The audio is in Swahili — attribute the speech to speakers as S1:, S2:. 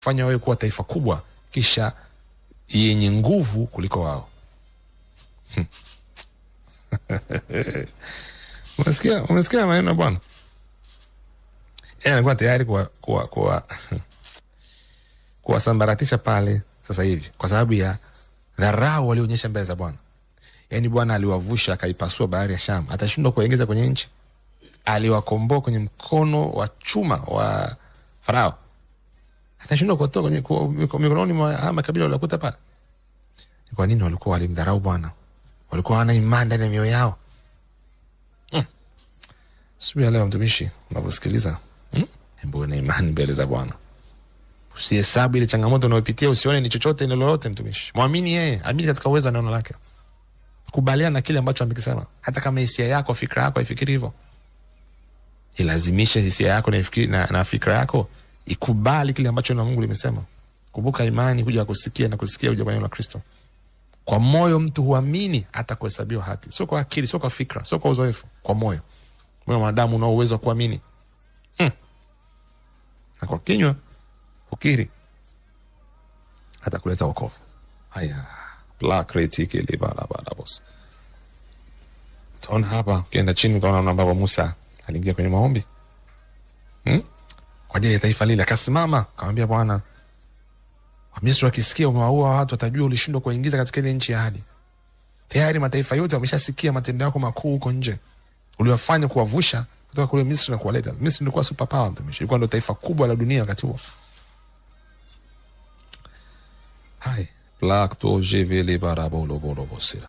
S1: kufanya wewe kuwa taifa kubwa kisha yenye nguvu kuliko wao. Umesikia maneno bwana? Alikuwa tayari kuwasambaratisha pale sasa hivi kwa sababu ya dharau walionyesha mbele za Bwana. Yaani Bwana aliwavusha akaipasua bahari ya Shamu. Atashindwa kuwaingiza kwenye nchi? Aliwakomboa kwenye mkono wa chuma wa Farao. Atashindwa kuwatoa kwenye mikononi mwa makabila waliokuta pale? Kwa nini walikuwa walimdharau Bwana? Walikuwa wana imani ndani ya mioyo yao. Siku ya leo mtumishi, unaposikiliza, hebu na imani mbele za Bwana. Usihesabu ile changamoto unayopitia, usione ni chochote ni lolote mtumishi. Muamini yeye, amini katika uwezo wa neno lake. Kubaliana na kile ambacho amekisema, hata kama hisia yako, fikra yako haifikiri hivyo. Ilazimishe hisia yako na fikra yako ikubali kile ambacho neno la Mungu limesema. Kumbuka imani huja kusikia na kusikia huja kwa neno la Kristo. Kwa moyo mtu huamini hata kuhesabiwa haki. Sio kwa akili, sio kwa fikra, sio kwa uzoefu, kwa moyo. Moyo wa mwanadamu una uwezo wa kuamini. Na kwa kinywa ukiri hata kuleta wokovu. Haya, la critique ile barabara boss. Tunaona hapa ukienda chini utaona baba Musa aliingia kwenye maombi. Kwa ajili ya taifa lile akasimama, akamwambia Bwana, Wamisri wakisikia umewaua watu watajua ulishindwa kuingiza katika ile nchi ya ahadi. Tayari mataifa yote wameshasikia matendo yako makuu huko nje. Uliwafanya kuwavusha kutoka kule Misri na kuwaleta. Misri ilikuwa super power mtumishi. Ilikuwa ndio taifa kubwa la dunia wakati huo. Hai, plak to jevele barabolo bolo bosira.